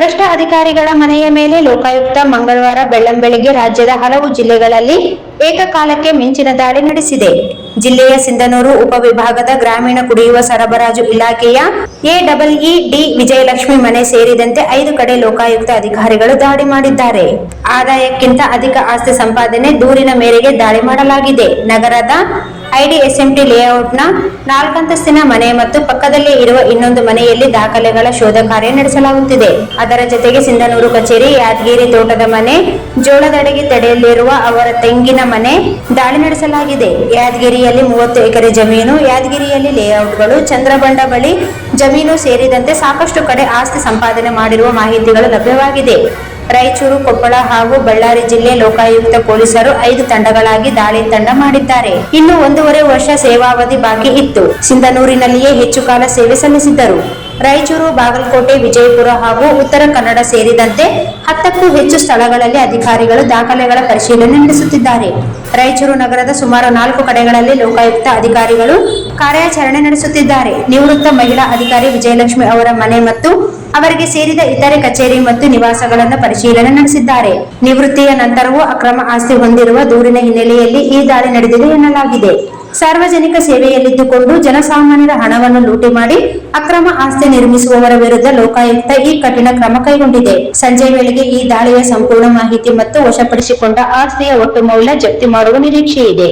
ಭ್ರಷ್ಟ ಅಧಿಕಾರಿಗಳ ಮನೆಯ ಮೇಲೆ ಲೋಕಾಯುಕ್ತ ಮಂಗಳವಾರ ಬೆಳ್ಳಂಬೆಳಗ್ಗೆ ರಾಜ್ಯದ ಹಲವು ಜಿಲ್ಲೆಗಳಲ್ಲಿ ಏಕಕಾಲಕ್ಕೆ ಮಿಂಚಿನ ದಾಳಿ ನಡೆಸಿದೆ. ಜಿಲ್ಲೆಯ ಸಿಂಧನೂರು ಉಪವಿಭಾಗದ ಗ್ರಾಮೀಣ ಕುಡಿಯುವ ಸರಬರಾಜು ಇಲಾಖೆಯ ಎಇಇ ವಿಜಯಲಕ್ಷ್ಮಿ ಮನೆ ಸೇರಿದಂತೆ 5 ಕಡೆ ಲೋಕಾಯುಕ್ತ ಅಧಿಕಾರಿಗಳು ದಾಳಿ ಮಾಡಿದ್ದಾರೆ. ಆದಾಯಕ್ಕಿಂತ ಅಧಿಕ ಆಸ್ತಿ ಸಂಪಾದನೆ ದೂರಿನ ಮೇರೆಗೆ ದಾಳಿ ಮಾಡಲಾಗಿದೆ. ನಗರದ ಐಡಿಎಸ್ಎಂಟಿ ಲೇಔಟ್ನ 4 ಅಂತಸ್ತಿನ ಮನೆ ಮತ್ತು ಪಕ್ಕದಲ್ಲೇ ಇರುವ ಇನ್ನೊಂದು ಮನೆಯಲ್ಲಿ ದಾಖಲೆಗಳ ಶೋಧ ಕಾರ್ಯ ನಡೆಸಲಾಗುತ್ತಿದೆ. ಅದರ ಜತೆಗೆ ಸಿಂಧನೂರು ಕಚೇರಿ, ಯಾದಗಿರಿ ತೋಟದ ಮನೆ, ಜೋಳದಡಿಗೆ ತಡೆಯಲ್ಲಿರುವ ಅವರ ತೆಂಗಿನ ಮನೆ ದಾಳಿ ನಡೆಸಲಾಗಿದೆ. ಯಾದಗಿರಿಯಲ್ಲಿ 30 ಎಕರೆ ಜಮೀನು, ಯಾದಗಿರಿಯಲ್ಲಿ ಲೇಔಟ್ಗಳು, ಚಂದ್ರಬಂಡ ಬಳಿ ಜಮೀನು ಸೇರಿದಂತೆ ಸಾಕಷ್ಟು ಕಡೆ ಆಸ್ತಿ ಸಂಪಾದನೆ ಮಾಡಿರುವ ಮಾಹಿತಿಗಳು ಲಭ್ಯವಾಗಿದೆ. ರಾಯಚೂರು, ಕೊಪ್ಪಳ ಹಾಗೂ ಬಳ್ಳಾರಿ ಜಿಲ್ಲೆ ಲೋಕಾಯುಕ್ತ ಪೊಲೀಸರು 5 ತಂಡಗಳಾಗಿ ದಾಳಿ ತಂಡ ಮಾಡಿದ್ದಾರೆ. ಇನ್ನು 1.5 ವರ್ಷ ಸೇವಾವಧಿ ಬಾಕಿ ಇತ್ತು. ಸಿಂಧನೂರಿನಲ್ಲಿಯೇ ಹೆಚ್ಚು ಕಾಲ ಸೇವೆ ಸಲ್ಲಿಸಿದ್ದರು. ರಾಯಚೂರು, ಬಾಗಲಕೋಟೆ, ವಿಜಯಪುರ ಹಾಗೂ ಉತ್ತರ ಕನ್ನಡ ಸೇರಿದಂತೆ 10ಕ್ಕೂ ಹೆಚ್ಚು ಸ್ಥಳಗಳಲ್ಲಿ ಅಧಿಕಾರಿಗಳು ದಾಖಲೆಗಳ ಪರಿಶೀಲನೆ ನಡೆಸುತ್ತಿದ್ದಾರೆ. ರಾಯಚೂರು ನಗರದ ಸುಮಾರು 4 ಕಡೆಗಳಲ್ಲಿ ಲೋಕಾಯುಕ್ತ ಅಧಿಕಾರಿಗಳು ಕಾರ್ಯಾಚರಣೆ ನಡೆಸುತ್ತಿದ್ದಾರೆ. ನಿವೃತ್ತ ಮಹಿಳಾ ಅಧಿಕಾರಿ ವಿಜಯಲಕ್ಷ್ಮಿ ಅವರ ಮನೆ ಮತ್ತು ಅವರಿಗೆ ಸೇರಿದ ಇತರೆ ಕಚೇರಿ ಮತ್ತು ನಿವಾಸಗಳನ್ನು ಪರಿಶೀಲನೆ ನಡೆಸಿದ್ದಾರೆ. ನಿವೃತ್ತಿಯ ನಂತರವೂ ಅಕ್ರಮ ಆಸ್ತಿ ಹೊಂದಿರುವ ದೂರಿನ ಹಿನ್ನೆಲೆಯಲ್ಲಿ ಈ ದಾಳಿ ನಡೆದಿದೆ ಎನ್ನಲಾಗಿದೆ. ಸಾರ್ವಜನಿಕ ಸೇವೆಯಲ್ಲಿದ್ದುಕೊಂಡು ಜನಸಾಮಾನ್ಯರ ಹಣವನ್ನು ಲೂಟಿ ಮಾಡಿ ಅಕ್ರಮ ಆಸ್ತಿ ನಿರ್ಮಿಸುವವರ ವಿರುದ್ಧ ಲೋಕಾಯುಕ್ತ ಈ ಕಠಿಣ ಕ್ರಮ ಕೈಗೊಂಡಿದೆ. ಸಂಜೆ ವೇಳೆಗೆ ಈ ದಾಳಿಯ ಸಂಪೂರ್ಣ ಮಾಹಿತಿ ಮತ್ತು ವಶಪಡಿಸಿಕೊಂಡ ಆಸ್ತಿಯ ಒಟ್ಟು ಮೌಲ್ಯ ಜಪ್ತಿ ಮಾಡುವ ನಿರೀಕ್ಷೆ ಇದೆ.